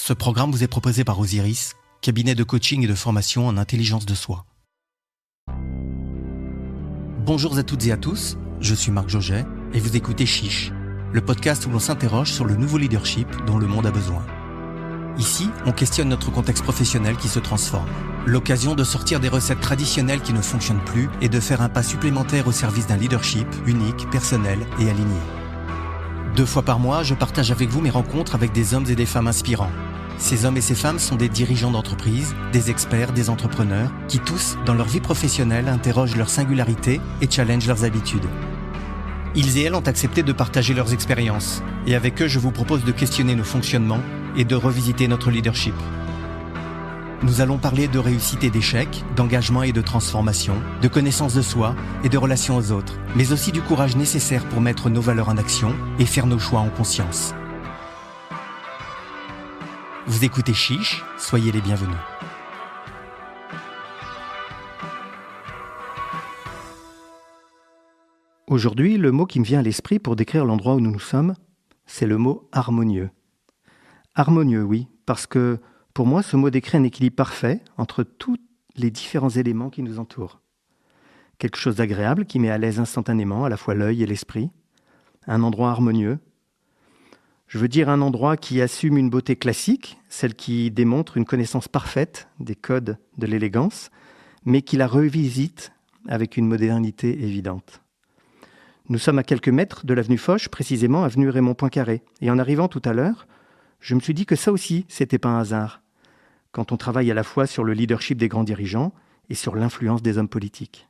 Ce programme vous est proposé par Osiris, cabinet de coaching et de formation en intelligence de soi. Bonjour à toutes et à tous, je suis Marc Joget et vous écoutez Chiche, le podcast où l'on s'interroge sur le nouveau leadership dont le monde a besoin. Ici, on questionne notre contexte professionnel qui se transforme. L'occasion de sortir des recettes traditionnelles qui ne fonctionnent plus et de faire un pas supplémentaire au service d'un leadership unique, personnel et aligné. 2 fois par mois, je partage avec vous mes rencontres avec des hommes et des femmes inspirants. Ces hommes et ces femmes sont des dirigeants d'entreprise, des experts, des entrepreneurs, qui tous, dans leur vie professionnelle, interrogent leur singularité et challengent leurs habitudes. Ils et elles ont accepté de partager leurs expériences, et avec eux, je vous propose de questionner nos fonctionnements et de revisiter notre leadership. Nous allons parler de réussite et d'échec, d'engagement et de transformation, de connaissance de soi et de relations aux autres, mais aussi du courage nécessaire pour mettre nos valeurs en action et faire nos choix en conscience. Vous écoutez Chiche, soyez les bienvenus. Aujourd'hui, le mot qui me vient à l'esprit pour décrire l'endroit où nous nous sommes, c'est le mot harmonieux. Harmonieux, oui, parce que pour moi, ce mot décrit un équilibre parfait entre tous les différents éléments qui nous entourent. Quelque chose d'agréable qui met à l'aise instantanément à la fois l'œil et l'esprit. Un endroit harmonieux. Je veux dire un endroit qui assume une beauté classique, celle qui démontre une connaissance parfaite des codes de l'élégance, mais qui la revisite avec une modernité évidente. Nous sommes à quelques mètres de l'avenue Foch, précisément avenue Raymond Poincaré. Et en arrivant tout à l'heure, je me suis dit que ça aussi, c'était pas un hasard, quand on travaille à la fois sur le leadership des grands dirigeants et sur l'influence des hommes politiques.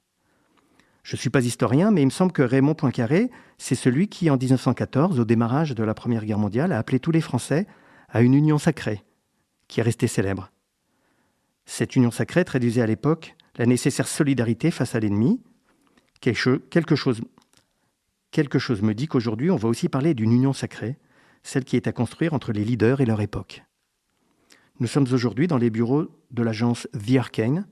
Je ne suis pas historien, mais il me semble que Raymond Poincaré, c'est celui qui, en 1914, au démarrage de la Première Guerre mondiale, a appelé tous les Français à une union sacrée, qui est restée célèbre. Cette union sacrée traduisait à l'époque la nécessaire solidarité face à l'ennemi. Quelque chose me dit qu'aujourd'hui, on va aussi parler d'une union sacrée, celle qui est à construire entre les leaders et leur époque. Nous sommes aujourd'hui dans les bureaux de l'agence The Arcane,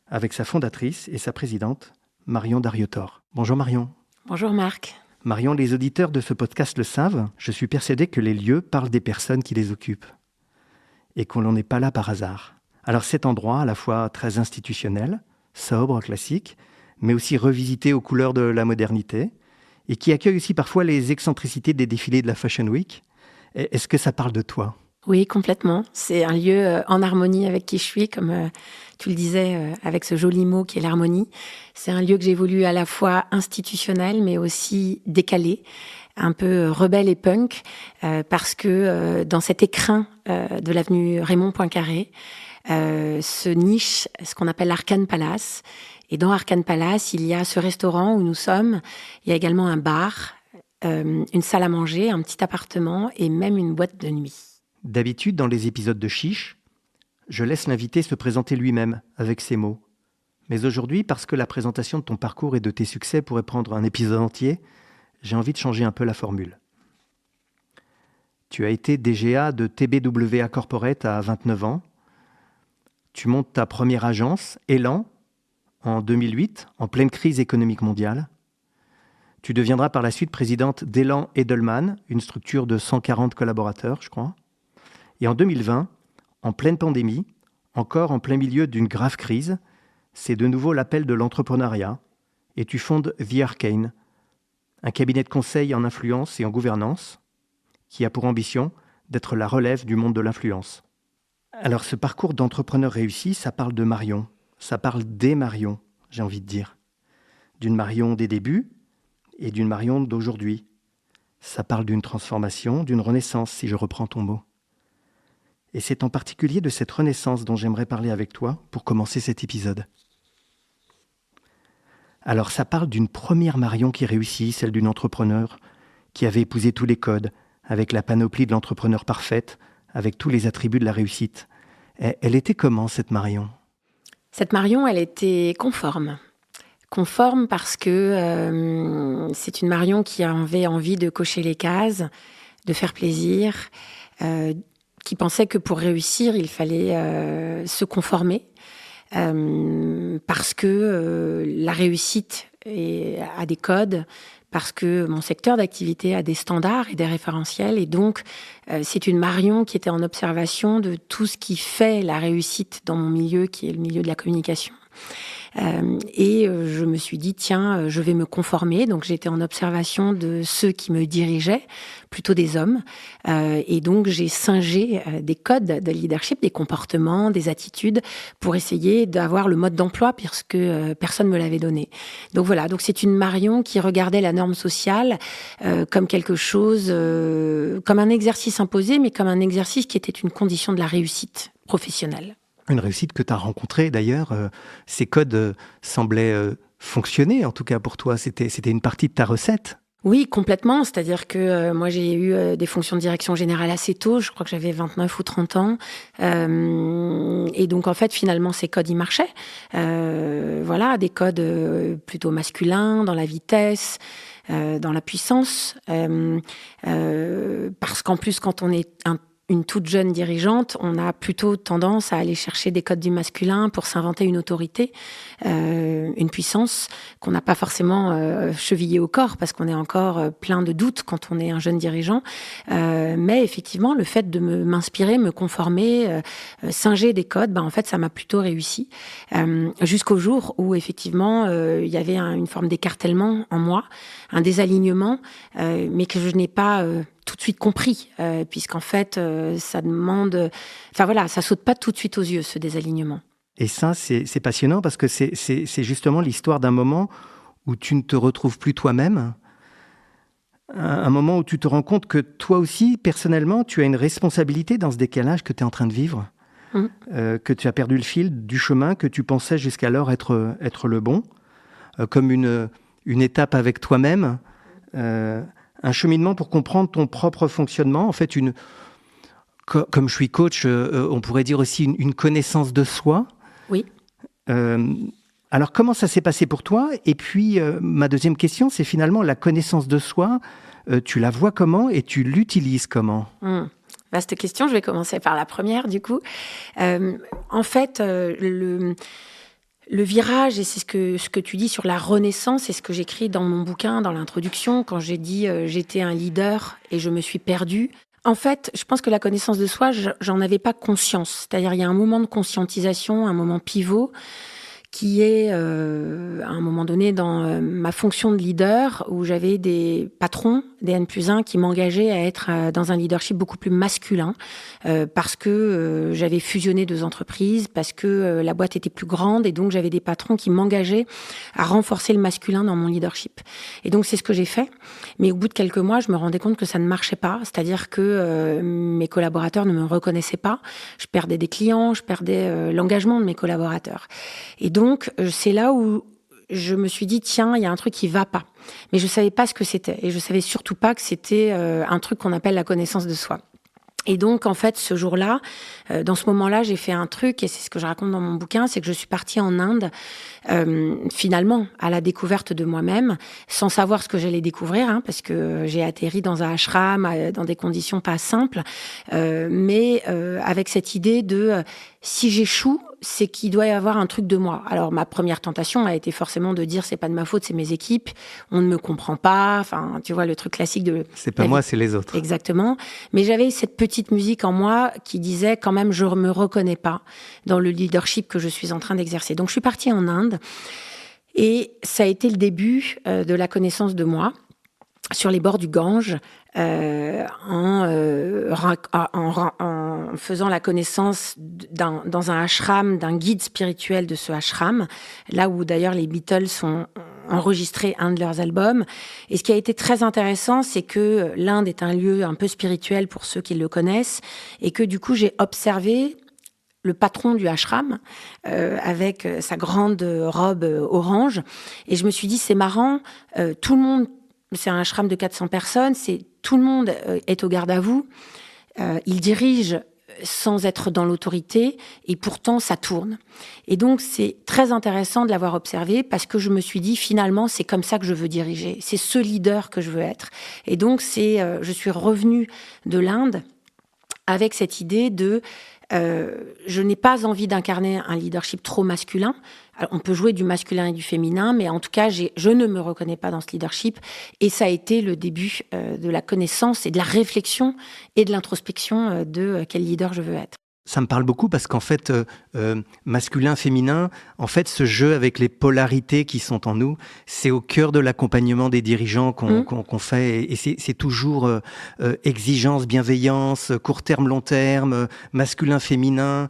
avec sa fondatrice et sa présidente, Marion Darrieutor. Bonjour Marion. Bonjour Marc. Marion, les auditeurs de ce podcast le savent, je suis persuadé que les lieux parlent des personnes qui les occupent et qu'on n'en est pas là par hasard. Alors cet endroit, à la fois très institutionnel, sobre, classique, mais aussi revisité aux couleurs de la modernité, et qui accueille aussi parfois les excentricités des défilés de la Fashion Week. Est-ce que ça parle de toi ? Oui, complètement. C'est un lieu en harmonie avec qui je suis, comme tu le disais, avec ce joli mot qui est l'harmonie. C'est un lieu que j'ai voulu à la fois institutionnel, mais aussi décalé, un peu rebelle et punk, parce que dans cet écrin de l'avenue Raymond Poincaré, se niche ce qu'on appelle l'Arcane Palace. Et dans Arcane Palace, il y a ce restaurant où nous sommes. Il y a également un bar, une salle à manger, un petit appartement et même une boîte de nuit. D'habitude, dans les épisodes de Chiche, je laisse l'invité se présenter lui-même avec ses mots. Mais aujourd'hui, parce que la présentation de ton parcours et de tes succès pourrait prendre un épisode entier, j'ai envie de changer un peu la formule. Tu as été DGA de TBWA Corporate à 29 ans. Tu montes ta première agence, Elan, en 2008, en pleine crise économique mondiale. Tu deviendras par la suite présidente d'Elan Edelman, une structure de 140 collaborateurs, je crois. Et en 2020, en pleine pandémie, encore en plein milieu d'une grave crise, c'est de nouveau l'appel de l'entrepreneuriat et tu fondes The Arcane, un cabinet de conseil en influence et en gouvernance qui a pour ambition d'être la relève du monde de l'influence. Alors ce parcours d'entrepreneur réussi, ça parle de Marion. Ça parle des Marion, j'ai envie de dire. D'une Marion des débuts et d'une Marion d'aujourd'hui. Ça parle d'une transformation, d'une renaissance, si je reprends ton mot. Et c'est en particulier de cette renaissance dont j'aimerais parler avec toi pour commencer cet épisode. Alors ça parle d'une première Marion qui réussit, celle d'une entrepreneur qui avait épousé tous les codes, avec la panoplie de l'entrepreneur parfaite, avec tous les attributs de la réussite. Elle était comment cette Marion ? Cette Marion, elle était conforme. Conforme parce que c'est une Marion qui avait envie de cocher les cases, de faire plaisir, qui pensait que pour réussir, il fallait se conformer, parce que la réussite a des codes, parce que mon secteur d'activité a des standards et des référentiels. Et donc, c'est une Marion qui était en observation de tout ce qui fait la réussite dans mon milieu, qui est le milieu de la communication. Je me suis dit, tiens, je vais me conformer. Donc, j'étais en observation de ceux qui me dirigeaient, plutôt des hommes. Et donc, j'ai singé des codes de leadership, des comportements, des attitudes, pour essayer d'avoir le mode d'emploi, puisque personne ne me l'avait donné. Donc voilà, donc c'est une Marion qui regardait la norme sociale comme quelque chose, comme un exercice imposé, mais comme un exercice qui était une condition de la réussite professionnelle. Une réussite que tu as rencontrée d'ailleurs. Ces codes semblaient fonctionner, en tout cas pour toi. C'était une partie de ta recette. Oui, complètement. C'est-à-dire que moi, j'ai eu des fonctions de direction générale assez tôt. Je crois que j'avais 29 ou 30 ans. Et donc, en fait, finalement, ces codes, ils marchaient. Voilà, des codes plutôt masculins, dans la vitesse, dans la puissance. Parce qu'en plus, quand on est une toute jeune dirigeante, on a plutôt tendance à aller chercher des codes du masculin pour s'inventer une autorité, une puissance qu'on n'a pas forcément chevillée au corps parce qu'on est encore plein de doutes quand on est un jeune dirigeant. Mais effectivement, le fait de m'inspirer, me conformer, singer des codes, en fait, ça m'a plutôt réussi. Jusqu'au jour où, effectivement, il y avait une forme d'écartèlement en moi, un désalignement, mais que je n'ai pas tout de suite compris, puisqu'en fait, ça demande... Enfin voilà, ça saute pas tout de suite aux yeux, ce désalignement. Et ça, c'est passionnant parce que c'est justement l'histoire d'un moment où tu ne te retrouves plus toi-même, un moment où tu te rends compte que toi aussi, personnellement, tu as une responsabilité dans ce décalage que tu es en train de vivre, que tu as perdu le fil du chemin que tu pensais jusqu'alors être le bon, comme une étape avec toi-même, un cheminement pour comprendre ton propre fonctionnement, en fait, comme je suis coach, on pourrait dire aussi une connaissance de soi. Oui. Alors, comment ça s'est passé pour toi ? Et puis, ma deuxième question, c'est finalement la connaissance de soi. Tu la vois comment et tu l'utilises comment ? Vaste question, je vais commencer par la première, du coup. En fait, le virage, et c'est ce que tu dis sur la renaissance, c'est ce que j'écris dans mon bouquin, dans l'introduction, quand j'ai dit j'étais un leader et je me suis perdue. En fait, je pense que la connaissance de soi, j'en avais pas conscience. C'est-à-dire, il y a un moment de conscientisation, un moment pivot, qui est à un moment donné dans ma fonction de leader, où j'avais des patrons, des N+1, qui m'engageaient à être dans un leadership beaucoup plus masculin, parce que j'avais fusionné 2 entreprises, parce que la boîte était plus grande, et donc j'avais des patrons qui m'engageaient à renforcer le masculin dans mon leadership. Et donc c'est ce que j'ai fait, mais au bout de quelques mois, je me rendais compte que ça ne marchait pas, c'est-à-dire que mes collaborateurs ne me reconnaissaient pas, je perdais des clients, je perdais l'engagement de mes collaborateurs. Et donc, c'est là où je me suis dit, tiens, il y a un truc qui va pas. Mais je savais pas ce que c'était. Et je savais surtout pas que c'était un truc qu'on appelle la connaissance de soi. Et donc, en fait, ce jour-là, dans ce moment-là, j'ai fait un truc, et c'est ce que je raconte dans mon bouquin, c'est que je suis partie en Inde, finalement, à la découverte de moi-même, sans savoir ce que j'allais découvrir, parce que j'ai atterri dans un ashram, dans des conditions pas simples, mais avec cette idée de si j'échoue, c'est qu'il doit y avoir un truc de moi. Alors, ma première tentation a été forcément de dire c'est pas de ma faute, c'est mes équipes, on ne me comprend pas, enfin, tu vois, le truc classique de... C'est pas moi, c'est les autres. Exactement. Mais j'avais cette petite musique en moi qui disait quand même, je me reconnais pas dans le leadership que je suis en train d'exercer. Donc, je suis partie en Inde et ça a été le début de la connaissance de moi sur les bords du Gange, en faisant la connaissance dans un ashram, d'un guide spirituel de ce ashram, là où d'ailleurs les Beatles ont enregistré un de leurs albums. Et ce qui a été très intéressant, c'est que l'Inde est un lieu un peu spirituel pour ceux qui le connaissent, et que du coup j'ai observé le patron du ashram avec sa grande robe orange, et je me suis dit c'est marrant, tout le monde, c'est un ashram de 400 personnes, tout le monde est au garde à vous, il dirige sans être dans l'autorité, et pourtant ça tourne. Et donc c'est très intéressant de l'avoir observé, parce que je me suis dit finalement c'est comme ça que je veux diriger, c'est ce leader que je veux être. Et donc je suis revenue de l'Inde avec cette idée de je n'ai pas envie d'incarner un leadership trop masculin. Alors, on peut jouer du masculin et du féminin, mais en tout cas, je ne me reconnais pas dans ce leadership. Et ça a été le début de la connaissance et de la réflexion et de l'introspection de quel leader je veux être. Ça me parle beaucoup parce qu'en fait, masculin, féminin, en fait, ce jeu avec les polarités qui sont en nous, c'est au cœur de l'accompagnement des dirigeants qu'on fait. Et c'est toujours exigence, bienveillance, court terme, long terme, masculin, féminin,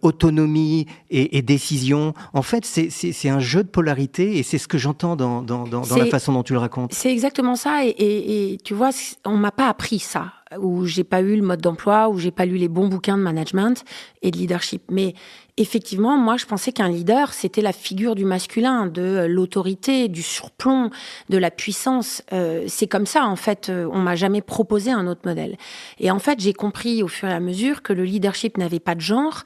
autonomie et décision. En fait, c'est un jeu de polarité et c'est ce que j'entends dans la façon dont tu le racontes. C'est exactement ça. Et tu vois, on m'a pas appris ça, où j'ai pas eu le mode d'emploi, où j'ai pas lu les bons bouquins de management et de leadership. Mais effectivement, moi, je pensais qu'un leader, c'était la figure du masculin, de l'autorité, du surplomb, de la puissance. C'est comme ça, en fait. On m'a jamais proposé un autre modèle. Et en fait, j'ai compris au fur et à mesure que le leadership n'avait pas de genre.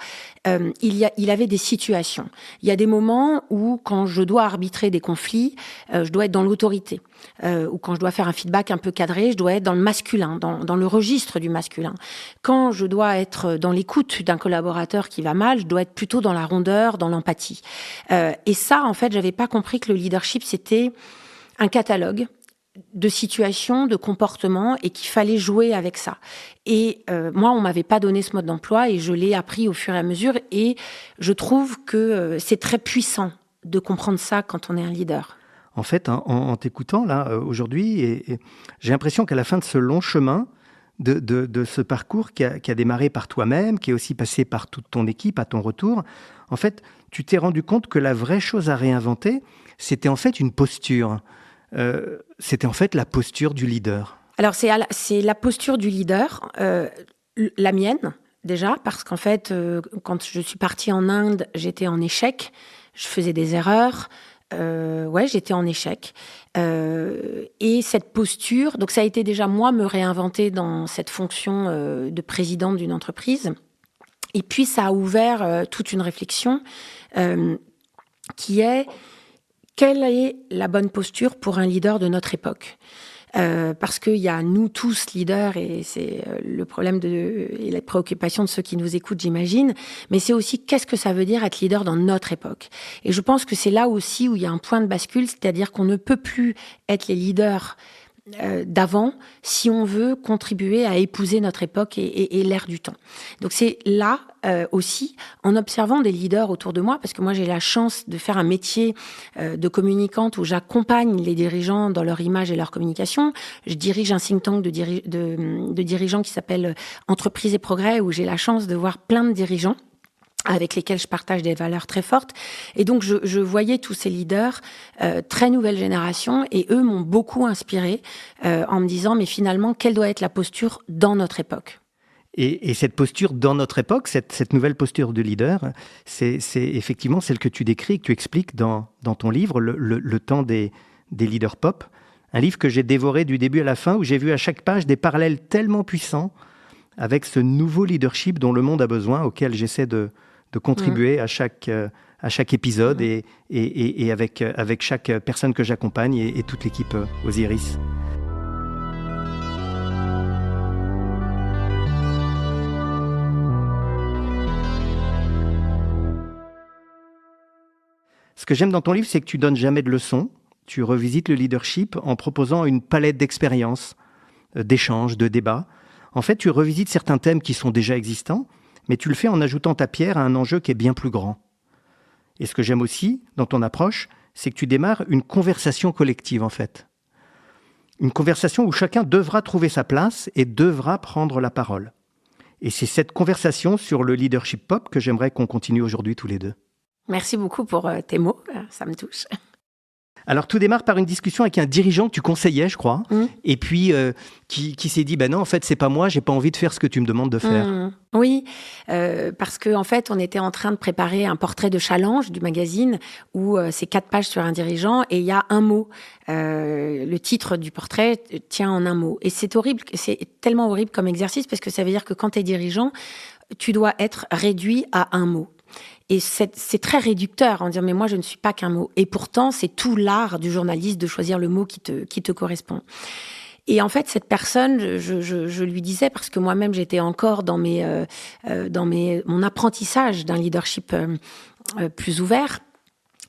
Il avait des situations. Il y a des moments où, quand je dois arbitrer des conflits, je dois être dans l'autorité. Ou quand je dois faire un feedback un peu cadré, je dois être dans le masculin, dans le registre du masculin. Quand je dois être dans l'écoute d'un collaborateur qui va mal, je dois être plutôt dans la rondeur, dans l'empathie. Et ça, en fait, j'avais pas compris que le leadership, c'était un catalogue de situations, de comportements, et qu'il fallait jouer avec ça. Et moi, on m'avait pas donné ce mode d'emploi, et je l'ai appris au fur et à mesure, et je trouve que c'est très puissant de comprendre ça quand on est un leader. En fait, en t'écoutant là aujourd'hui, et j'ai l'impression qu'à la fin de ce long chemin, de ce parcours qui a démarré par toi-même, qui est aussi passé par toute ton équipe à ton retour, en fait, tu t'es rendu compte que la vraie chose à réinventer, c'était en fait une posture. C'était en fait la posture du leader. Alors, c'est la posture du leader, la mienne, déjà, parce qu'en fait, quand je suis partie en Inde, j'étais en échec, je faisais des erreurs, j'étais en échec. Et cette posture, donc ça a été déjà moi me réinventer dans cette fonction de présidente d'une entreprise. Et puis ça a ouvert toute une réflexion qui est: quelle est la bonne posture pour un leader de notre époque ? Parce qu'il y a nous tous leaders, et c'est le problème et la préoccupation de ceux qui nous écoutent, j'imagine, mais c'est aussi qu'est-ce que ça veut dire être leader dans notre époque. Et je pense que c'est là aussi où il y a un point de bascule, c'est-à-dire qu'on ne peut plus être les leaders d'avant si on veut contribuer à épouser notre époque et l'ère du temps. Donc c'est là aussi, en observant des leaders autour de moi, parce que moi j'ai la chance de faire un métier de communicante où j'accompagne les dirigeants dans leur image et leur communication. Je dirige un think tank de dirigeants qui s'appelle Entreprise et Progrès, où j'ai la chance de voir plein de dirigeants avec lesquels je partage des valeurs très fortes. Et donc, je voyais tous ces leaders, très nouvelle génération, et eux m'ont beaucoup inspirée en me disant, mais finalement, quelle doit être la posture dans notre époque ? Et cette posture dans notre époque, cette nouvelle posture de leader, c'est effectivement celle que tu décris, que tu expliques dans ton livre, le temps des leaders pop. Un livre que j'ai dévoré du début à la fin, où j'ai vu à chaque page des parallèles tellement puissants avec ce nouveau leadership dont le monde a besoin, auquel j'essaie de contribuer à chaque épisode et avec chaque personne que j'accompagne et toute l'équipe Osiris. Ce que j'aime dans ton livre, c'est que tu donnes jamais de leçons. Tu revisites le leadership en proposant une palette d'expériences, d'échanges, de débats. En fait, tu revisites certains thèmes qui sont déjà existants, mais tu le fais en ajoutant ta pierre à un enjeu qui est bien plus grand. Et ce que j'aime aussi dans ton approche, c'est que tu démarres une conversation collective, en fait. Une conversation où chacun devra trouver sa place et devra prendre la parole. Et c'est cette conversation sur le leadership pop que j'aimerais qu'on continue aujourd'hui tous les deux. Merci beaucoup pour tes mots, ça me touche. Alors, tout démarre par une discussion avec un dirigeant que tu conseillais, je crois, et puis qui s'est dit, non, en fait, c'est pas moi, j'ai pas envie de faire ce que tu me demandes de faire. Oui, parce qu'en fait, on était en train de préparer un portrait de challenge du magazine où c'est 4 pages sur un dirigeant et il y a un mot. Le titre du portrait tient en un mot. Et c'est horrible, c'est tellement horrible comme exercice parce que ça veut dire que quand tu es dirigeant, tu dois être réduit à un mot. Et c'est très réducteur en dire mais moi je ne suis pas qu'un mot. Et pourtant c'est tout l'art du journaliste de choisir le mot qui te correspond. Et en fait, cette personne, je lui disais, parce que moi-même, j'étais encore dans mon apprentissage d'un leadership plus ouvert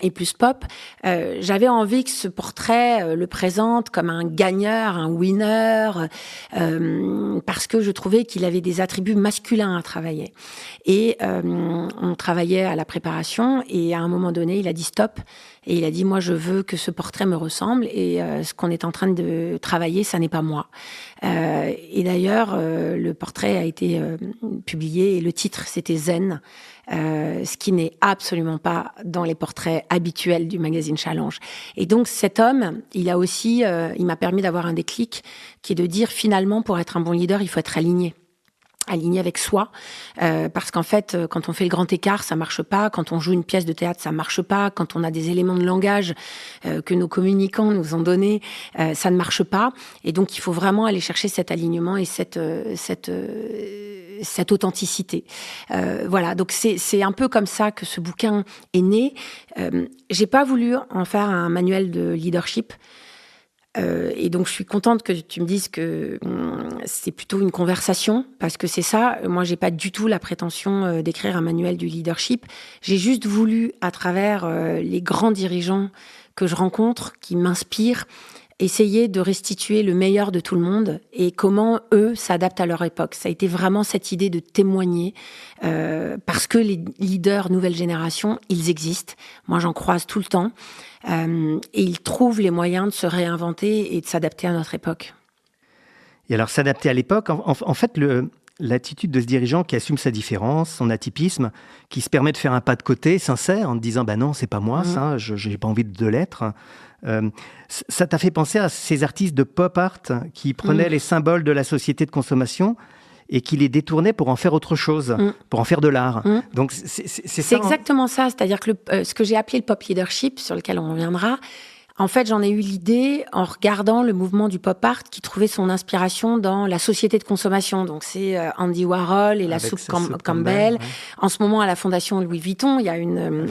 et plus pop, j'avais envie que ce portrait le présente comme un gagneur, un winner, parce que je trouvais qu'il avait des attributs masculins à travailler. Et on travaillait à la préparation, et à un moment donné, il a dit stop, et il a dit, moi, je veux que ce portrait me ressemble, et ce qu'on est en train de travailler, ça n'est pas moi. Et d'ailleurs, le portrait a été publié, et le titre, c'était Zen. Ce qui n'est absolument pas dans les portraits habituels du magazine Challenge. Et donc cet homme, il m'a permis d'avoir un déclic qui est de dire finalement, pour être un bon leader, il faut être aligné avec soi, parce qu'en fait, quand on fait le grand écart, ça marche pas. Quand on joue une pièce de théâtre, ça marche pas. Quand on a des éléments de langage que nos communicants nous ont donnés, ça ne marche pas. Et donc, il faut vraiment aller chercher cet alignement et cette authenticité. Voilà, donc c'est un peu comme ça que ce bouquin est né. J'ai pas voulu en faire un manuel de leadership. Et donc, je suis contente que tu me dises que c'est plutôt une conversation, parce que c'est ça. Moi, j'ai pas du tout la prétention d'écrire un manuel du leadership. J'ai juste voulu, à travers les grands dirigeants que je rencontre, qui m'inspirent, essayer de restituer le meilleur de tout le monde et comment eux s'adaptent à leur époque. Ça a été vraiment cette idée de témoigner, parce que les leaders nouvelle génération, ils existent. Moi, j'en croise tout le temps. Et ils trouvent les moyens de se réinventer et de s'adapter à notre époque. Et alors, s'adapter à l'époque, en fait, l'attitude de ce dirigeant qui assume sa différence, son atypisme, qui se permet de faire un pas de côté sincère en te disant « bah non, c'est pas moi, ça, je n'ai pas envie de l'être ». Ça t'a fait penser à ces artistes de pop art qui prenaient les symboles de la société de consommation et qui les détournaient pour en faire autre chose, pour en faire de l'art. Donc c'est ça. C'est exactement ça. C'est-à-dire que ce que j'ai appelé le pop leadership, sur lequel on reviendra, en fait, j'en ai eu l'idée en regardant le mouvement du pop art qui trouvait son inspiration dans la société de consommation. Donc, c'est Andy Warhol et la soupe Campbell. Ouais. En ce moment, à la Fondation Louis Vuitton, il y a une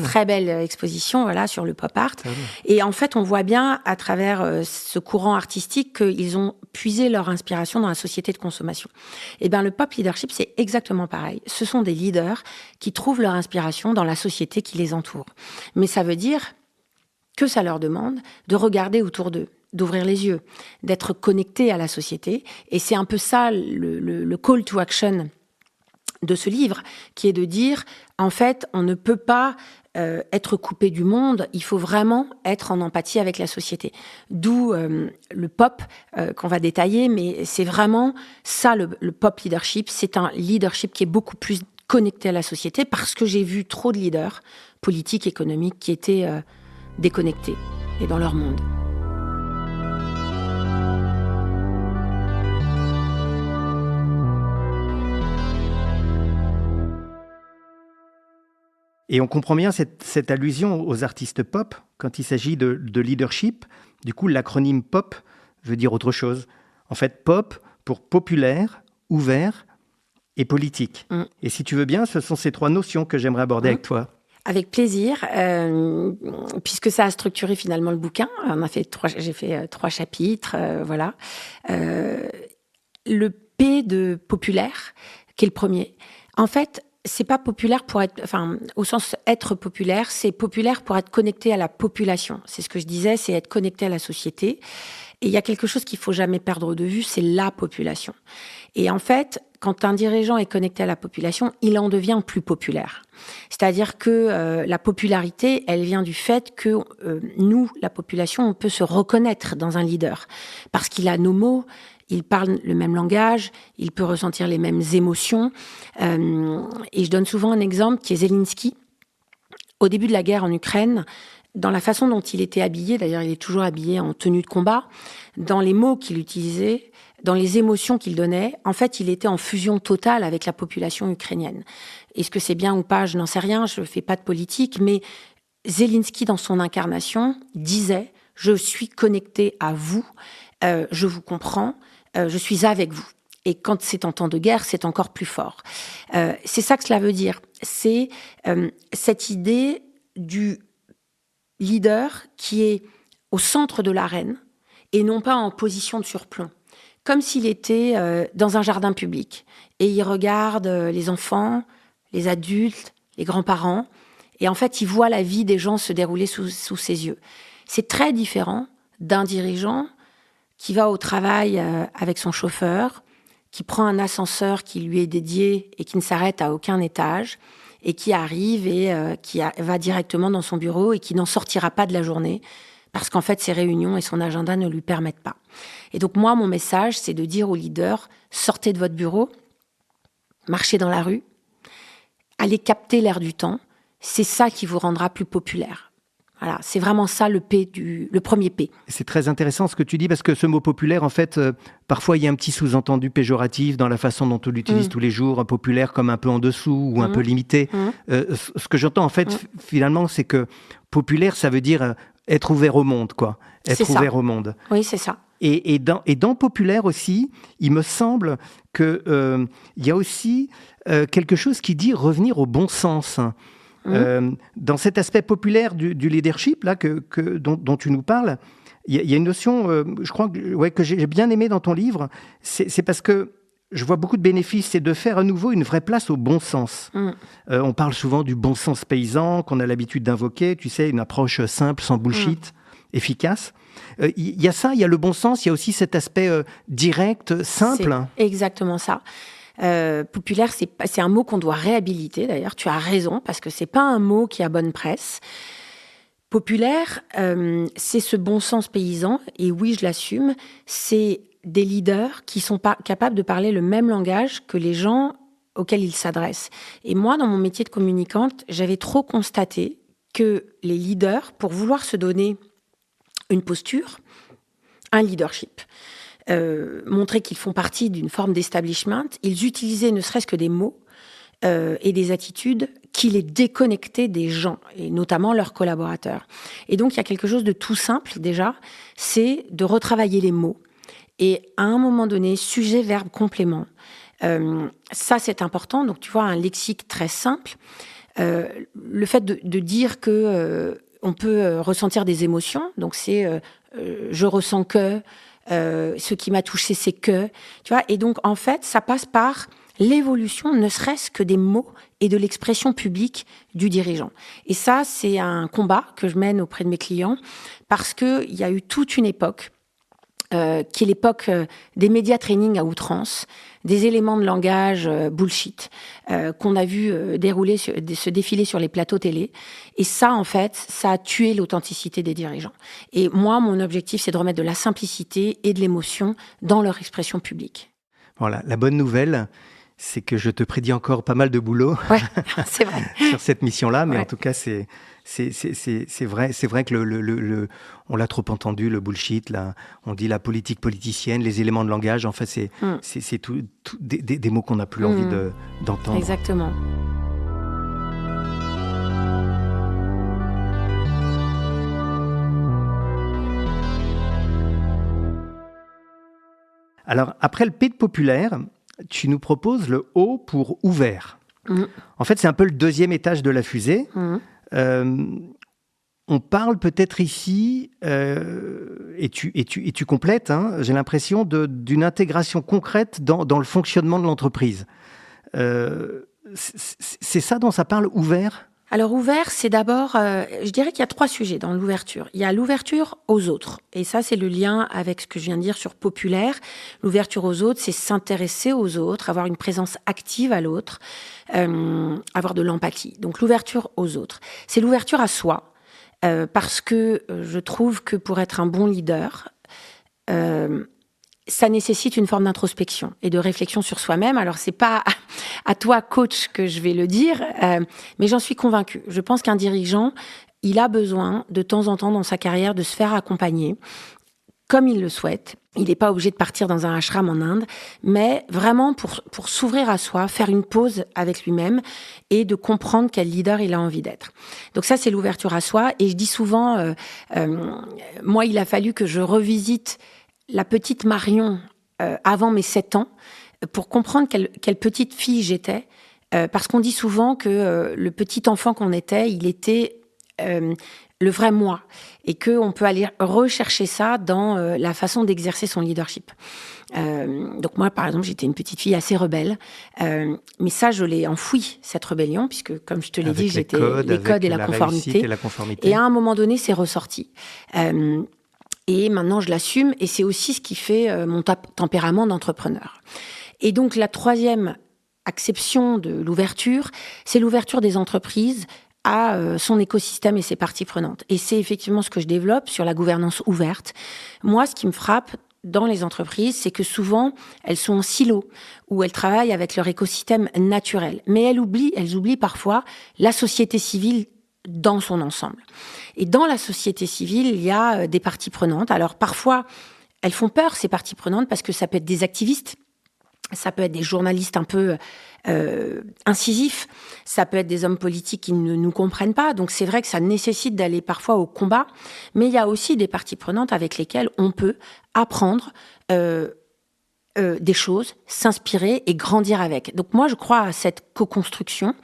très belle exposition, voilà, sur le pop art. Et en fait, on voit bien, à travers ce courant artistique, qu'ils ont puisé leur inspiration dans la société de consommation. Et bien, le pop leadership, c'est exactement pareil. Ce sont des leaders qui trouvent leur inspiration dans la société qui les entoure. Mais ça veut dire que ça leur demande de regarder autour d'eux, d'ouvrir les yeux, d'être connectés à la société. Et c'est un peu ça le call to action de ce livre, qui est de dire, en fait, on ne peut pas être coupé du monde, il faut vraiment être en empathie avec la société. D'où le pop qu'on va détailler, mais c'est vraiment ça le pop leadership. C'est un leadership qui est beaucoup plus connecté à la société, parce que j'ai vu trop de leaders politiques, économiques, qui étaient déconnectés et dans leur monde. Et on comprend bien cette allusion aux artistes pop quand il s'agit de leadership. Du coup, l'acronyme POP veut dire autre chose. En fait, pop pour populaire, ouvert et politique. Et si tu veux bien, ce sont ces trois notions que j'aimerais aborder avec toi. Avec plaisir, puisque ça a structuré finalement le bouquin. J'ai fait 3 chapitres, voilà. Le P de populaire, qui est le premier. En fait, c'est pas populaire pour être, au sens être populaire, c'est populaire pour être connecté à la population. C'est ce que je disais, c'est être connecté à la société. Et il y a quelque chose qu'il faut jamais perdre de vue, c'est la population. Et en fait, quand un dirigeant est connecté à la population, il en devient plus populaire. C'est-à-dire que la popularité, elle vient du fait que nous, la population, on peut se reconnaître dans un leader. Parce qu'il a nos mots, il parle le même langage, il peut ressentir les mêmes émotions. Et je donne souvent un exemple qui est Zelensky. Au début de la guerre en Ukraine, dans la façon dont il était habillé, d'ailleurs il est toujours habillé en tenue de combat, dans les mots qu'il utilisait, dans les émotions qu'il donnait, en fait il était en fusion totale avec la population ukrainienne. Est-ce que c'est bien ou pas, je n'en sais rien, je ne fais pas de politique, mais Zelensky dans son incarnation disait « Je suis connecté à vous, je vous comprends, je suis avec vous ». Et quand c'est en temps de guerre, c'est encore plus fort. C'est ça que cela veut dire. C'est cette idée du leader qui est au centre de l'arène et non pas en position de surplomb. Comme s'il était dans un jardin public. Et il regarde les enfants, les adultes, les grands-parents. Et en fait, il voit la vie des gens se dérouler sous ses yeux. C'est très différent d'un dirigeant qui va au travail avec son chauffeur, qui prend un ascenseur qui lui est dédié et qui ne s'arrête à aucun étage, et qui arrive et va directement dans son bureau et qui n'en sortira pas de la journée, parce qu'en fait, ses réunions et son agenda ne lui permettent pas. Et donc moi, mon message, c'est de dire aux leaders, sortez de votre bureau, marchez dans la rue, allez capter l'air du temps, c'est ça qui vous rendra plus populaire. Voilà, c'est vraiment ça le premier P. C'est très intéressant ce que tu dis, parce que ce mot populaire, en fait, parfois il y a un petit sous-entendu péjoratif dans la façon dont on l'utilise tous les jours, populaire comme un peu en dessous ou un peu limité. Ce que j'entends, en fait, finalement, c'est que populaire, ça veut dire être ouvert au monde, quoi. Être ouvert au monde. Oui, c'est ça. Et dans populaire aussi, il me semble qu'il y a aussi quelque chose qui dit revenir au bon sens. Dans cet aspect populaire du leadership là, dont tu nous parles, il y a une notion, je crois que j'ai bien aimé dans ton livre, c'est parce que je vois beaucoup de bénéfices, c'est de faire à nouveau une vraie place au bon sens. On parle souvent du bon sens paysan qu'on a l'habitude d'invoquer, tu sais, une approche simple, sans bullshit, efficace. Il y a ça, il y a le bon sens, il y a aussi cet aspect direct, simple. C'est exactement ça. Populaire, c'est un mot qu'on doit réhabiliter, d'ailleurs, tu as raison, parce que c'est pas un mot qui a bonne presse. Populaire, c'est ce bon sens paysan, et oui, je l'assume, c'est des leaders qui sont capables de parler le même langage que les gens auxquels ils s'adressent. Et moi, dans mon métier de communicante, j'avais trop constaté que les leaders, pour vouloir se donner une posture, un leadership, montrer qu'ils font partie d'une forme d'establishment, ils utilisaient ne serait-ce que des mots et des attitudes qui les déconnectaient des gens, et notamment leurs collaborateurs. Et donc, il y a quelque chose de tout simple, déjà, c'est de retravailler les mots. Et à un moment donné, sujet, verbe, complément. Ça, c'est important. Donc, tu vois, un lexique très simple. Le fait de dire que on peut ressentir des émotions. Donc, c'est je ressens que... ce qui m'a touché, c'est que... Tu vois, et donc, en fait, ça passe par l'évolution, ne serait-ce que des mots et de l'expression publique du dirigeant. Et ça, c'est un combat que je mène auprès de mes clients, parce qu'il y a eu toute une époque, qui est l'époque des médias training à outrance, des éléments de langage bullshit, qu'on a vu se défiler sur les plateaux télé. Et ça, en fait, ça a tué l'authenticité des dirigeants. Et moi, mon objectif, c'est de remettre de la simplicité et de l'émotion dans leur expression publique. Voilà, la bonne nouvelle, c'est que je te prédis encore pas mal de boulot c'est vrai. sur cette mission-là, mais en tout cas, c'est vrai que on l'a trop entendu, le bullshit, on dit la politique politicienne, les éléments de langage, en fait, c'est tout des mots qu'on n'a plus envie d'entendre. Exactement. Alors, après le P de populaire, tu nous proposes le O pour ouvert. En fait, c'est un peu le deuxième étage de la fusée. On parle peut-être ici, et tu complètes, hein, j'ai l'impression d'une intégration concrète dans le fonctionnement de l'entreprise. C'est ça dont ça parle, ouvert ? Alors ouvert, c'est d'abord, je dirais qu'il y a 3 sujets dans l'ouverture. Il y a l'ouverture aux autres. Et ça, c'est le lien avec ce que je viens de dire sur populaire. L'ouverture aux autres, c'est s'intéresser aux autres, avoir une présence active à l'autre, avoir de l'empathie. Donc l'ouverture aux autres. C'est l'ouverture à soi. Parce que je trouve que pour être un bon leader, ça nécessite une forme d'introspection et de réflexion sur soi-même. Alors, c'est pas à toi, coach, que je vais le dire, mais j'en suis convaincue. Je pense qu'un dirigeant, il a besoin, de temps en temps dans sa carrière, de se faire accompagner comme il le souhaite. Il n'est pas obligé de partir dans un ashram en Inde, mais vraiment pour s'ouvrir à soi, faire une pause avec lui-même et de comprendre quel leader il a envie d'être. Donc ça, c'est l'ouverture à soi. Et je dis souvent, moi, il a fallu que je revisite la petite Marion avant mes 7 ans pour comprendre quelle petite fille j'étais. Parce qu'on dit souvent que le petit enfant qu'on était, il était le vrai moi, et qu'on peut aller rechercher ça dans la façon d'exercer son leadership. Donc moi, par exemple, j'étais une petite fille assez rebelle, mais ça, je l'ai enfoui, cette rébellion, puisque, comme je te l'ai dit, j'étais les codes et la conformité. Et à un moment donné, c'est ressorti. Et maintenant, je l'assume, et c'est aussi ce qui fait mon tempérament d'entrepreneur. Et donc, la troisième acception de l'ouverture, c'est l'ouverture des entreprises à son écosystème et ses parties prenantes. Et c'est effectivement ce que je développe sur la gouvernance ouverte. Moi, ce qui me frappe dans les entreprises, c'est que souvent, elles sont en silo, où elles travaillent avec leur écosystème naturel. Mais elles oublient parfois la société civile dans son ensemble. Et dans la société civile, il y a des parties prenantes. Alors parfois, elles font peur, ces parties prenantes, parce que ça peut être des activistes, ça peut être des journalistes un peu incisifs, ça peut être des hommes politiques qui ne nous comprennent pas. Donc c'est vrai que ça nécessite d'aller parfois au combat, mais il y a aussi des parties prenantes avec lesquelles on peut apprendre des choses, s'inspirer et grandir avec. Donc moi, je crois à cette co-construction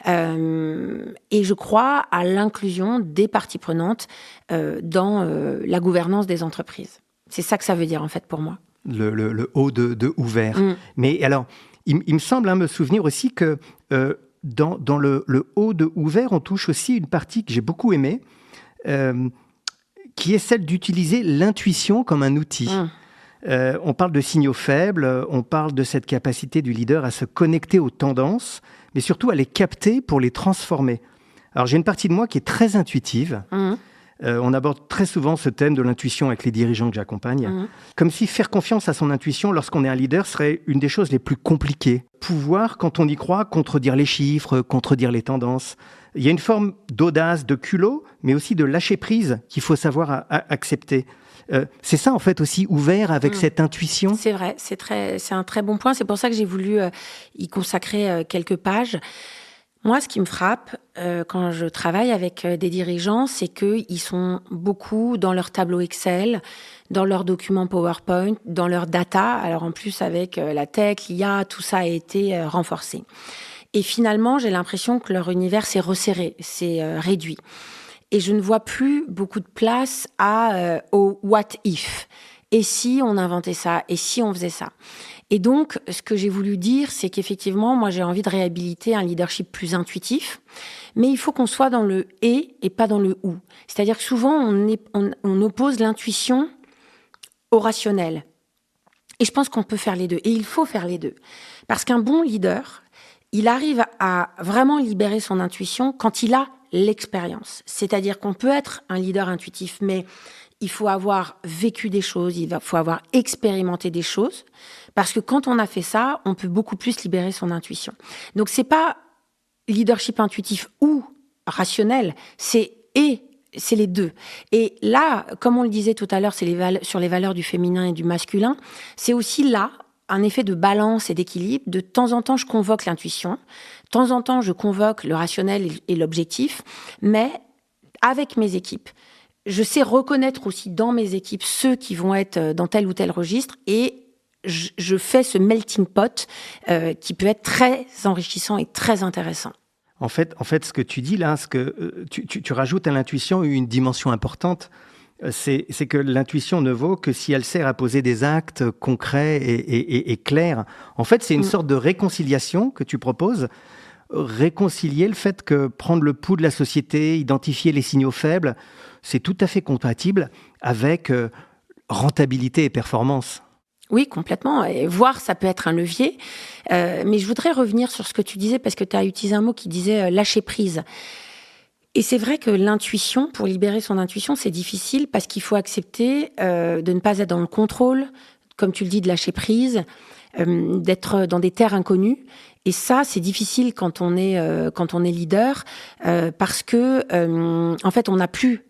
et je crois à l'inclusion des parties prenantes dans la gouvernance des entreprises. C'est ça que ça veut dire en fait pour moi. Le haut de ouvert. Mais alors, il me semble me souvenir aussi que dans le haut de ouvert, on touche aussi une partie que j'ai beaucoup aimée, qui est celle d'utiliser l'intuition comme un outil. On parle de signaux faibles, on parle de cette capacité du leader à se connecter aux tendances, mais surtout à les capter pour les transformer. Alors, j'ai une partie de moi qui est très intuitive. On aborde très souvent ce thème de l'intuition avec les dirigeants que j'accompagne, comme si faire confiance à son intuition lorsqu'on est un leader serait une des choses les plus compliquées. Pouvoir, quand on y croit, contredire les chiffres, contredire les tendances. Il y a une forme d'audace, de culot, mais aussi de lâcher-prise qu'il faut savoir accepter. C'est ça, en fait, aussi ouvert avec cette intuition. C'est vrai, c'est un très bon point. C'est pour ça que j'ai voulu y consacrer quelques pages. Moi, ce qui me frappe quand je travaille avec des dirigeants, c'est qu'ils sont beaucoup dans leur tableau Excel, dans leurs documents PowerPoint, dans leurs data. Alors en plus, avec la tech, l'IA, tout ça a été renforcé. Et finalement, j'ai l'impression que leur univers s'est resserré, s'est réduit. Et je ne vois plus beaucoup de place au what if. Et si on inventait ça? Et si on faisait ça? Et donc, ce que j'ai voulu dire, c'est qu'effectivement, moi, j'ai envie de réhabiliter un leadership plus intuitif, mais il faut qu'on soit dans le « et » pas dans le « ou ». C'est-à-dire que souvent, on oppose l'intuition au rationnel. Et je pense qu'on peut faire les deux. Et il faut faire les deux. Parce qu'un bon leader, il arrive à vraiment libérer son intuition quand il a l'expérience. C'est-à-dire qu'on peut être un leader intuitif, mais il faut avoir vécu des choses, il faut avoir expérimenté des choses, parce que quand on a fait ça, on peut beaucoup plus libérer son intuition. Donc c'est pas leadership intuitif ou rationnel, c'est les deux. Et là, comme on le disait tout à l'heure, c'est sur les valeurs du féminin et du masculin, c'est aussi là un effet de balance et d'équilibre. De temps en temps, je convoque l'intuition, de temps en temps, je convoque le rationnel et l'objectif, mais avec mes équipes. Je sais reconnaître aussi dans mes équipes ceux qui vont être dans tel ou tel registre et je fais ce melting pot qui peut être très enrichissant et très intéressant. En fait, ce que tu dis là, tu rajoutes à l'intuition une dimension importante, c'est que l'intuition ne vaut que si elle sert à poser des actes concrets et clairs. En fait, c'est une sorte de réconciliation que tu proposes. Réconcilier le fait que prendre le pouls de la société, identifier les signaux faibles, c'est tout à fait compatible avec rentabilité et performance. Oui, complètement. Et voir, ça peut être un levier. Mais je voudrais revenir sur ce que tu disais, parce que tu as utilisé un mot qui disait lâcher prise. Et c'est vrai que l'intuition, pour libérer son intuition, c'est difficile parce qu'il faut accepter de ne pas être dans le contrôle, comme tu le dis, de lâcher prise, d'être dans des terres inconnues. Et ça, c'est difficile quand on est leader, parce que en fait, on n'a plus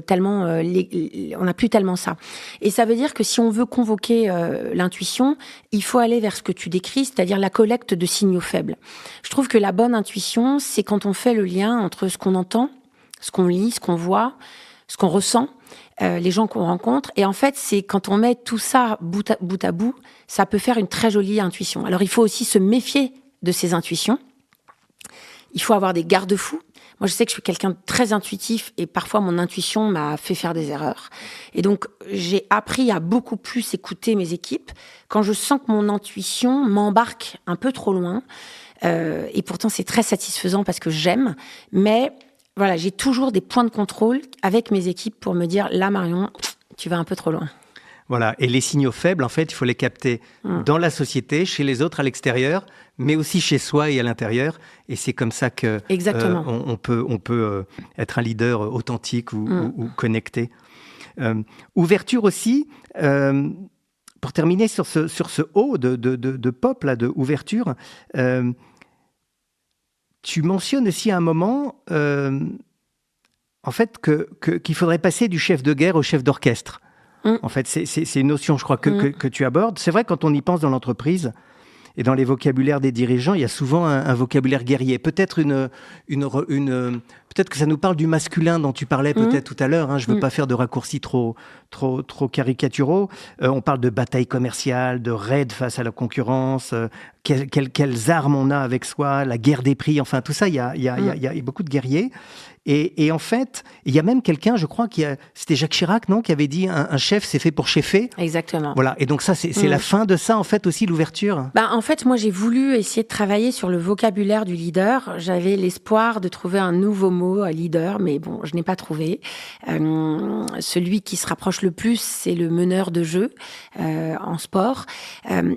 tellement ça. Et ça veut dire que si on veut convoquer l'intuition, il faut aller vers ce que tu décris, c'est-à-dire la collecte de signaux faibles. Je trouve que la bonne intuition, c'est quand on fait le lien entre ce qu'on entend, ce qu'on lit, ce qu'on voit, ce qu'on ressent, les gens qu'on rencontre. Et en fait, c'est quand on met tout ça bout à bout, ça peut faire une très jolie intuition. Alors, il faut aussi se méfier de ces intuitions. Il faut avoir des garde-fous. Moi, je sais que je suis quelqu'un de très intuitif et parfois mon intuition m'a fait faire des erreurs. Et donc, j'ai appris à beaucoup plus écouter mes équipes quand je sens que mon intuition m'embarque un peu trop loin. Et pourtant, c'est très satisfaisant parce que j'aime. Mais voilà, j'ai toujours des points de contrôle avec mes équipes pour me dire, là, Marion, tu vas un peu trop loin. Voilà, et les signaux faibles, en fait, il faut les capter dans la société, chez les autres, à l'extérieur, mais aussi chez soi et à l'intérieur. Et c'est comme ça que on peut être un leader authentique ou connecté. Ouverture aussi, pour terminer sur ce haut de pop, là, de ouverture, tu mentionnes aussi à un moment, en fait, qu'il faudrait passer du chef de guerre au chef d'orchestre. En fait, c'est une notion, je crois, que tu abordes. C'est vrai, quand on y pense dans l'entreprise et dans les vocabulaires des dirigeants, il y a souvent un vocabulaire guerrier. Peut-être peut-être que ça nous parle du masculin dont tu parlais peut-être tout à l'heure. Hein. Je ne veux pas faire de raccourcis trop caricaturaux. On parle de bataille commerciale, de raid face à la concurrence, quelles armes on a avec soi, la guerre des prix. Enfin, tout ça, il y a beaucoup de guerriers. Et en fait, il y a même quelqu'un, je crois, c'était Jacques Chirac, non, qui avait dit un chef, c'est fait pour cheffer. Exactement. Voilà. Et donc ça, c'est la fin de ça, en fait, aussi, l'ouverture. En fait, moi, j'ai voulu essayer de travailler sur le vocabulaire du leader. J'avais l'espoir de trouver un nouveau mot, leader, mais bon, je n'ai pas trouvé. Celui qui se rapproche le plus, c'est le meneur de jeu en sport.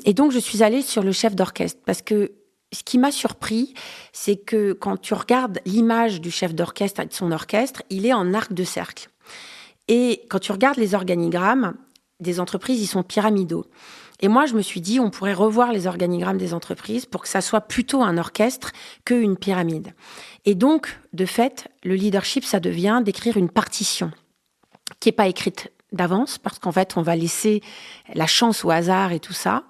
Et donc, je suis allée sur le chef d'orchestre parce que ce qui m'a surpris, c'est que quand tu regardes l'image du chef d'orchestre et de son orchestre, il est en arc de cercle. Et quand tu regardes les organigrammes des entreprises, ils sont pyramidaux. Et moi, je me suis dit, on pourrait revoir les organigrammes des entreprises pour que ça soit plutôt un orchestre qu'une pyramide. Et donc, de fait, le leadership, ça devient d'écrire une partition qui n'est pas écrite d'avance, parce qu'en fait, on va laisser la chance au hasard et tout ça.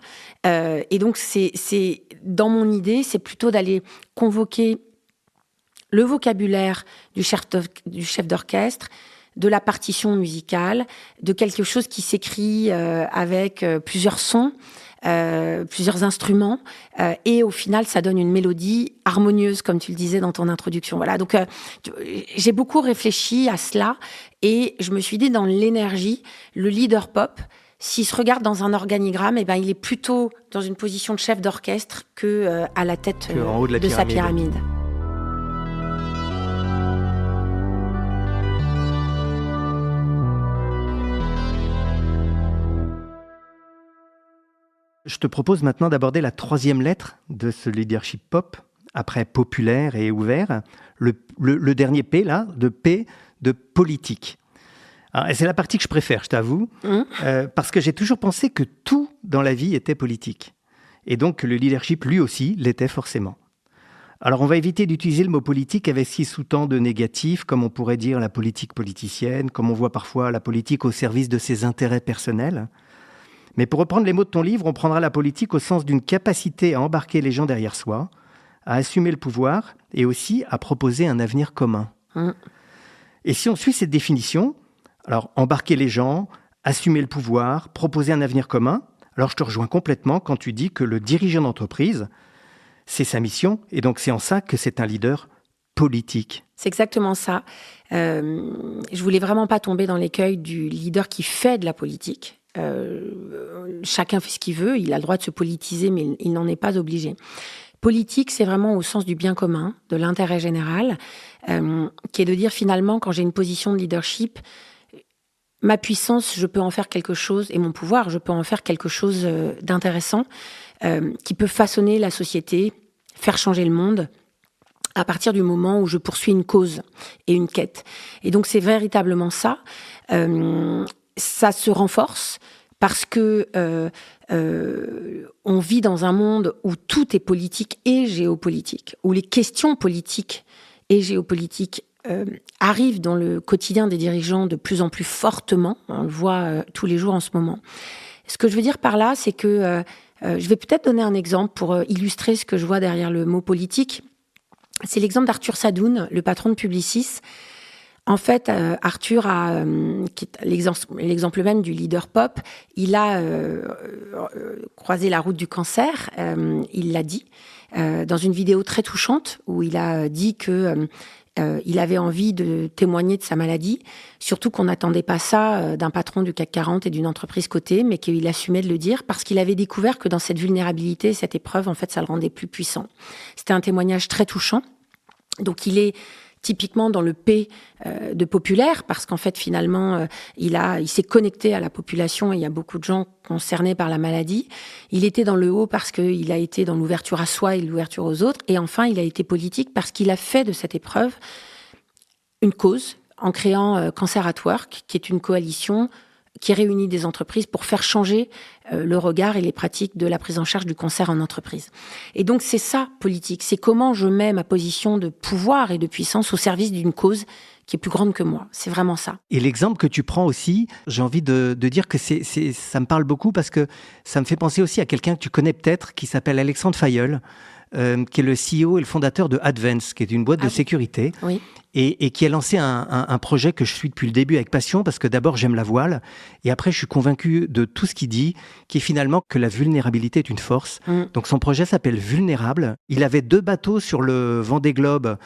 Et donc, c'est dans mon idée, c'est plutôt d'aller convoquer le vocabulaire du chef d'orchestre, de la partition musicale, de quelque chose qui s'écrit avec plusieurs sons, plusieurs instruments, et au final, ça donne une mélodie harmonieuse, comme tu le disais dans ton introduction. Voilà. Donc, j'ai beaucoup réfléchi à cela, et je me suis dit, dans l'énergie, le leader pop, s'il se regarde dans un organigramme, eh ben, il est plutôt dans une position de chef d'orchestre que à la tête en haut de sa pyramide. Je te propose maintenant d'aborder la troisième lettre de ce leadership pop, après populaire et ouvert, le dernier P, là, de P de politique. Alors, c'est la partie que je préfère, je t'avoue, parce que j'ai toujours pensé que tout dans la vie était politique. Et donc que le leadership, lui aussi, l'était forcément. Alors, on va éviter d'utiliser le mot politique avec ce qui sous-tend de négatif, comme on pourrait dire la politique politicienne, comme on voit parfois la politique au service de ses intérêts personnels. Mais pour reprendre les mots de ton livre, on prendra la politique au sens d'une capacité à embarquer les gens derrière soi, à assumer le pouvoir et aussi à proposer un avenir commun. Et si on suit cette définition, alors embarquer les gens, assumer le pouvoir, proposer un avenir commun, alors je te rejoins complètement quand tu dis que le dirigeant d'entreprise, c'est sa mission, et donc c'est en ça que c'est un leader politique. C'est exactement ça. Je voulais vraiment pas tomber dans l'écueil du leader qui fait de la politique. Chacun fait ce qu'il veut, il a le droit de se politiser, mais il n'en est pas obligé. Politique, c'est vraiment au sens du bien commun, de l'intérêt général, qui est de dire finalement, quand j'ai une position de leadership, ma puissance, je peux en faire quelque chose, et mon pouvoir, je peux en faire quelque chose d'intéressant, qui peut façonner la société, faire changer le monde, à partir du moment où je poursuis une cause et une quête. Et donc, c'est véritablement ça. Ça se renforce parce que on vit dans un monde où tout est politique et géopolitique, où les questions politiques et géopolitiques arrivent dans le quotidien des dirigeants de plus en plus fortement. On le voit tous les jours en ce moment. Ce que je veux dire par là, c'est que je vais peut-être donner un exemple pour illustrer ce que je vois derrière le mot politique. C'est l'exemple d'Arthur Sadoun, le patron de Publicis. En fait, Arthur, qui est l'exemple même du leader pop, il a croisé la route du cancer, il l'a dit. dans une vidéo très touchante où il a dit que il avait envie de témoigner de sa maladie, surtout qu'on n'attendait pas ça d'un patron du CAC 40 et d'une entreprise cotée, mais qu'il assumait de le dire parce qu'il avait découvert que dans cette vulnérabilité, cette épreuve, en fait, ça le rendait plus puissant. C'était un témoignage très touchant. Donc, il est typiquement dans le P de populaire, parce qu'en fait, finalement, il s'est connecté à la population et il y a beaucoup de gens concernés par la maladie. Il était dans le haut parce qu'il a été dans l'ouverture à soi et l'ouverture aux autres. Et enfin, il a été politique parce qu'il a fait de cette épreuve une cause en créant Cancer at Work, qui est une coalition qui réunit des entreprises pour faire changer le regard et les pratiques de la prise en charge du cancer en entreprise. Et donc, c'est ça, politique. C'est comment je mets ma position de pouvoir et de puissance au service d'une cause qui est plus grande que moi. C'est vraiment ça. Et l'exemple que tu prends aussi, j'ai envie de dire que ça me parle beaucoup parce que ça me fait penser aussi à quelqu'un que tu connais peut-être, qui s'appelle Alexandre Fayolle, qui est le CEO et le fondateur de Advance, qui est une boîte de sécurité. Oui. Et qui a lancé un projet que je suis depuis le début avec passion, parce que d'abord j'aime la voile, et après je suis convaincu de tout ce qu'il dit, qui est finalement que la vulnérabilité est une force. Donc son projet s'appelle Vulnérable. Il avait 2 bateaux sur le Vendée Globe,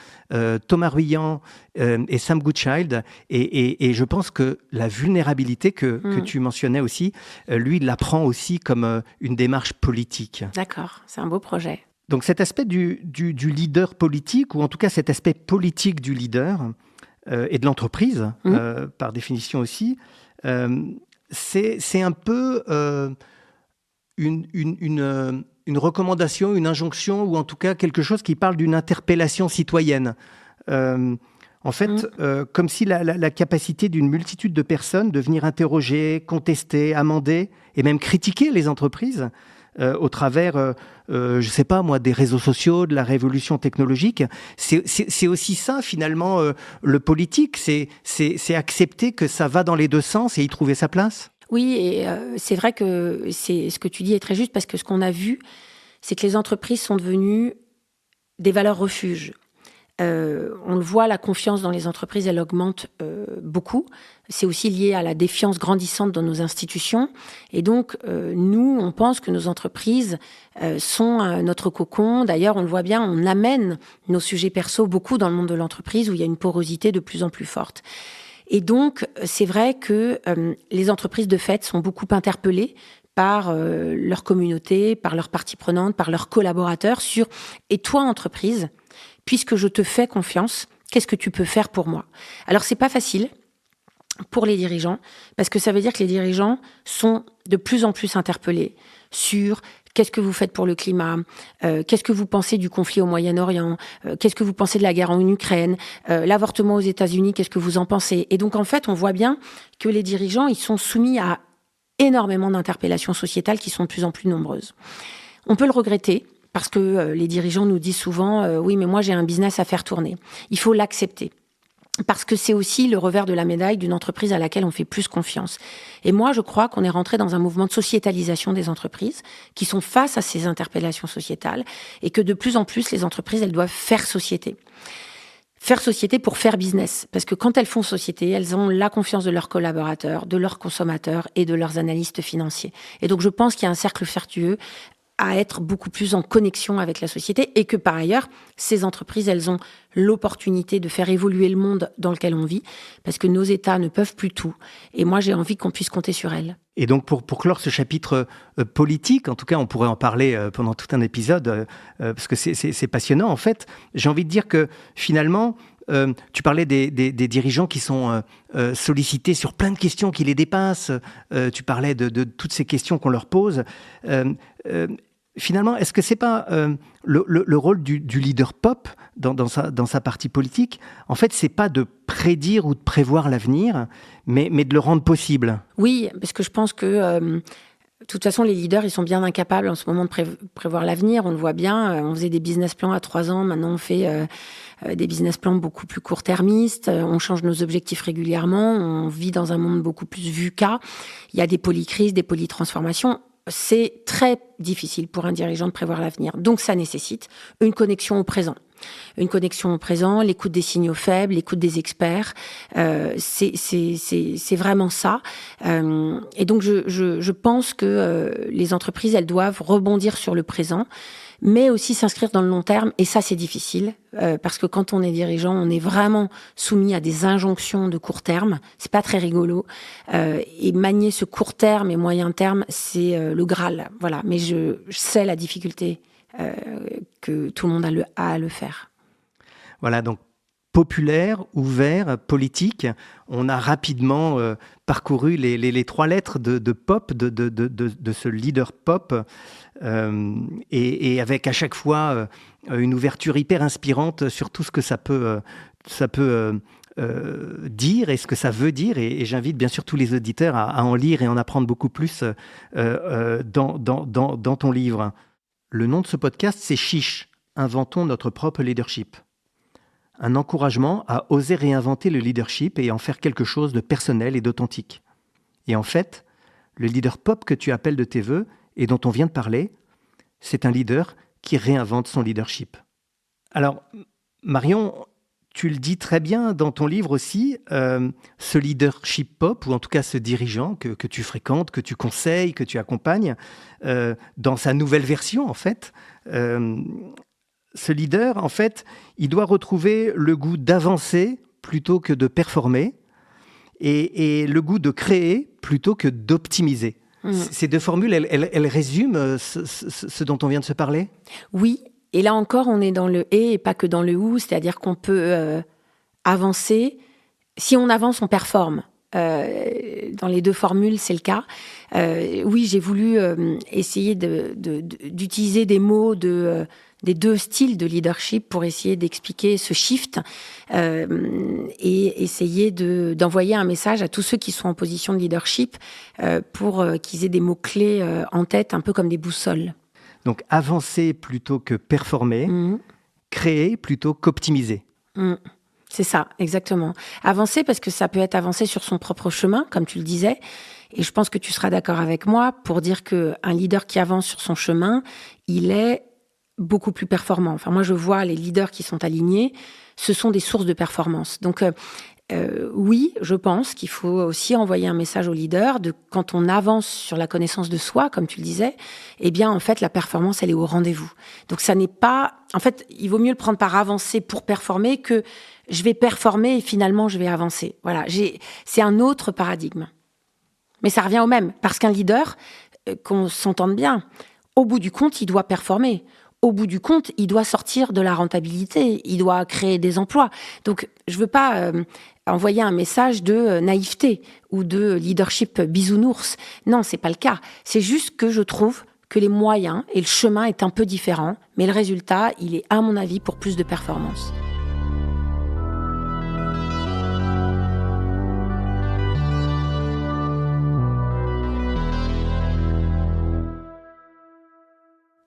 Thomas Ruyant et Sam Goodchild, et je pense que la vulnérabilité que tu mentionnais aussi, lui il l'apprend aussi comme une démarche politique. D'accord, c'est un beau projet. Donc cet aspect du leader politique, ou en tout cas cet aspect politique du leader et de l'entreprise, par définition aussi, c'est un peu une recommandation, une injonction, ou en tout cas quelque chose qui parle d'une interpellation citoyenne. En fait, comme si la capacité d'une multitude de personnes de venir interroger, contester, amender et même critiquer les entreprises au travers, je sais pas moi, des réseaux sociaux, de la révolution technologique. C'est aussi ça, finalement, le politique. C'est accepter que ça va dans les 2 sens et y trouver sa place. Oui, et c'est vrai que ce que tu dis est très juste, parce que ce qu'on a vu, c'est que les entreprises sont devenues des valeurs refuges. On le voit, la confiance dans les entreprises, elle augmente beaucoup. C'est aussi lié à la défiance grandissante dans nos institutions. Et donc, nous, on pense que nos entreprises sont notre cocon. D'ailleurs, on le voit bien, on amène nos sujets perso beaucoup dans le monde de l'entreprise, où il y a une porosité de plus en plus forte. Et donc, c'est vrai que les entreprises, de fait, sont beaucoup interpellées par leur communauté, par leurs parties prenantes, par leurs collaborateurs sur « Et toi, entreprise, puisque je te fais confiance, qu'est-ce que tu peux faire pour moi ?» Alors, c'est pas facile pour les dirigeants, parce que ça veut dire que les dirigeants sont de plus en plus interpellés sur qu'est-ce que vous faites pour le climat, qu'est-ce que vous pensez du conflit au Moyen-Orient, qu'est-ce que vous pensez de la guerre en Ukraine, l'avortement aux États-Unis, qu'est-ce que vous en pensez. Et donc, en fait, on voit bien que les dirigeants, ils sont soumis à énormément d'interpellations sociétales qui sont de plus en plus nombreuses. On peut le regretter, parce que les dirigeants nous disent souvent « Oui, mais moi, j'ai un business à faire tourner ». Il faut l'accepter. Parce que c'est aussi le revers de la médaille d'une entreprise à laquelle on fait plus confiance. Et moi, je crois qu'on est rentré dans un mouvement de sociétalisation des entreprises qui sont face à ces interpellations sociétales, et que de plus en plus, les entreprises, elles doivent faire société. Faire société pour faire business. Parce que quand elles font société, elles ont la confiance de leurs collaborateurs, de leurs consommateurs et de leurs analystes financiers. Et donc, je pense qu'il y a un cercle vertueux à être beaucoup plus en connexion avec la société, et que par ailleurs, ces entreprises, elles ont l'opportunité de faire évoluer le monde dans lequel on vit, parce que nos États ne peuvent plus tout. Et moi, j'ai envie qu'on puisse compter sur elles. Et donc, pour clore ce chapitre politique, en tout cas, on pourrait en parler pendant tout un épisode, parce que c'est passionnant, en fait. J'ai envie de dire que, finalement, tu parlais des dirigeants qui sont sollicités sur plein de questions qui les dépassent. Tu parlais de toutes ces questions qu'on leur pose. Finalement, est-ce que c'est pas le rôle du leader pop dans sa partie politique? En fait, c'est pas de prédire ou de prévoir l'avenir, mais de le rendre possible. Oui, parce que je pense que de toute façon, les leaders, ils sont bien incapables en ce moment de prévoir l'avenir. On le voit bien. On faisait des business plans à 3 ans. Maintenant, on fait des business plans beaucoup plus court-termistes. On change nos objectifs régulièrement. On vit dans un monde beaucoup plus VUCA. Il y a des polycrises, des polytransformations. C'est très difficile pour un dirigeant de prévoir l'avenir. Donc, ça nécessite une connexion au présent. Une connexion au présent, l'écoute des signaux faibles, l'écoute des experts. C'est vraiment ça. Et donc, je pense que les entreprises, elles doivent rebondir sur le présent. mais aussi s'inscrire dans le long terme. Et ça, c'est difficile, parce que quand on est dirigeant, on est vraiment soumis à des injonctions de court terme. C'est pas très rigolo. Et manier ce court terme et moyen terme, c'est le Graal. Voilà. Mais je sais la difficulté que tout le monde a à le faire. Voilà, donc populaire, ouvert, politique. On a rapidement parcouru les 3 lettres de pop, de ce leader pop, et avec à chaque fois une ouverture hyper inspirante sur tout ce que ça peut dire et ce que ça veut dire. Et j'invite bien sûr tous les auditeurs à en lire et en apprendre beaucoup plus dans ton livre. Le nom de ce podcast, c'est Chiche, inventons notre propre leadership. Un encouragement à oser réinventer le leadership et en faire quelque chose de personnel et d'authentique. Et en fait, le leader pop que tu appelles de tes voeux et dont on vient de parler, c'est un leader qui réinvente son leadership. Alors, Marion, tu le dis très bien dans ton livre aussi, ce leadership pop, ou en tout cas ce dirigeant que tu fréquentes, que tu conseilles, que tu accompagnes, dans sa nouvelle version en fait, ce leader, en fait, il doit retrouver le goût d'avancer plutôt que de performer et le goût de créer plutôt que d'optimiser. Ces 2 formules, elles résument ce dont on vient de se parler ? Oui, et là encore, on est dans le « et pas que dans le « ou », c'est-à-dire qu'on peut avancer. Si on avance, on performe. Dans les 2 formules, c'est le cas. Oui, j'ai voulu essayer d'utiliser des mots des 2 styles de leadership pour essayer d'expliquer ce shift et essayer d'envoyer un message à tous ceux qui sont en position de leadership pour qu'ils aient des mots-clés en tête, un peu comme des boussoles. Donc, avancer plutôt que performer, créer plutôt qu'optimiser. C'est ça, exactement. Avancer parce que ça peut être avancer sur son propre chemin, comme tu le disais. Et je pense que tu seras d'accord avec moi pour dire qu'un leader qui avance sur son chemin, il est beaucoup plus performant. Enfin, moi, je vois les leaders qui sont alignés, ce sont des sources de performance. Donc, oui, je pense qu'il faut aussi envoyer un message aux leaders de quand on avance sur la connaissance de soi, comme tu le disais, eh bien, en fait, la performance, elle est au rendez-vous. Donc, ça n'est pas... En fait, il vaut mieux le prendre par avancer pour performer que je vais performer et finalement, je vais avancer. Voilà, c'est un autre paradigme. Mais ça revient au même, parce qu'un leader, qu'on s'entende bien, au bout du compte, il doit performer. Au bout du compte, il doit sortir de la rentabilité, il doit créer des emplois. Donc, je ne veux pas envoyer un message de naïveté ou de leadership bisounours. Non, c'est pas le cas. C'est juste que je trouve que les moyens et le chemin est un peu différent, mais le résultat, il est, à mon avis, pour plus de performance.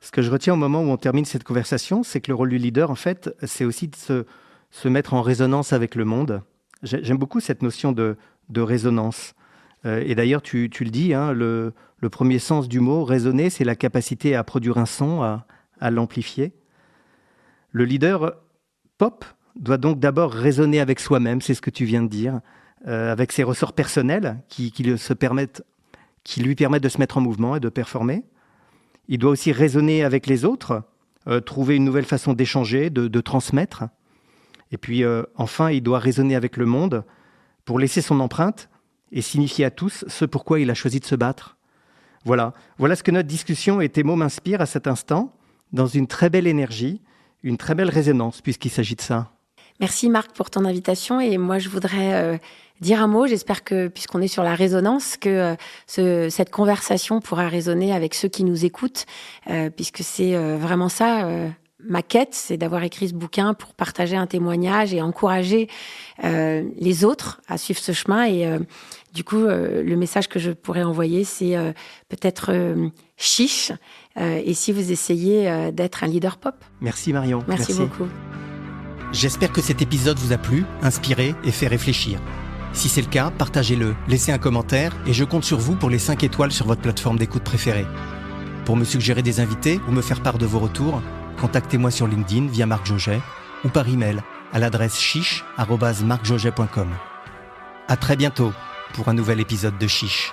Ce que je retiens au moment où on termine cette conversation, c'est que le rôle du leader, en fait, c'est aussi de se mettre en résonance avec le monde. J'aime beaucoup cette notion de résonance. Et d'ailleurs, tu le dis, hein, le premier sens du mot, résonner, c'est la capacité à produire un son, à l'amplifier. Le leader pop doit donc d'abord résonner avec soi-même, c'est ce que tu viens de dire, avec ses ressorts personnels qui lui permettent de se mettre en mouvement et de performer. Il doit aussi raisonner avec les autres, trouver une nouvelle façon d'échanger, de transmettre. Et puis, enfin, il doit raisonner avec le monde pour laisser son empreinte et signifier à tous ce pourquoi il a choisi de se battre. Voilà ce que notre discussion et tes mots m'inspirent à cet instant, dans une très belle énergie, une très belle résonance, puisqu'il s'agit de ça. Merci Marc pour ton invitation. Et moi, je voudrais dire un mot. J'espère que, puisqu'on est sur la résonance, que cette conversation pourra résonner avec ceux qui nous écoutent, puisque c'est vraiment ça, ma quête, c'est d'avoir écrit ce bouquin pour partager un témoignage et encourager les autres à suivre ce chemin. Et du coup, le message que je pourrais envoyer, c'est peut-être chiche. Et si vous essayez d'être un leader pop. Merci Marion. Merci beaucoup. J'espère que cet épisode vous a plu, inspiré et fait réfléchir. Si c'est le cas, partagez-le, laissez un commentaire et je compte sur vous pour les 5 étoiles sur votre plateforme d'écoute préférée. Pour me suggérer des invités ou me faire part de vos retours, contactez-moi sur LinkedIn via Marc Jauget ou par email à l'adresse chiche@marcjauget.com. À très bientôt pour un nouvel épisode de Chiche.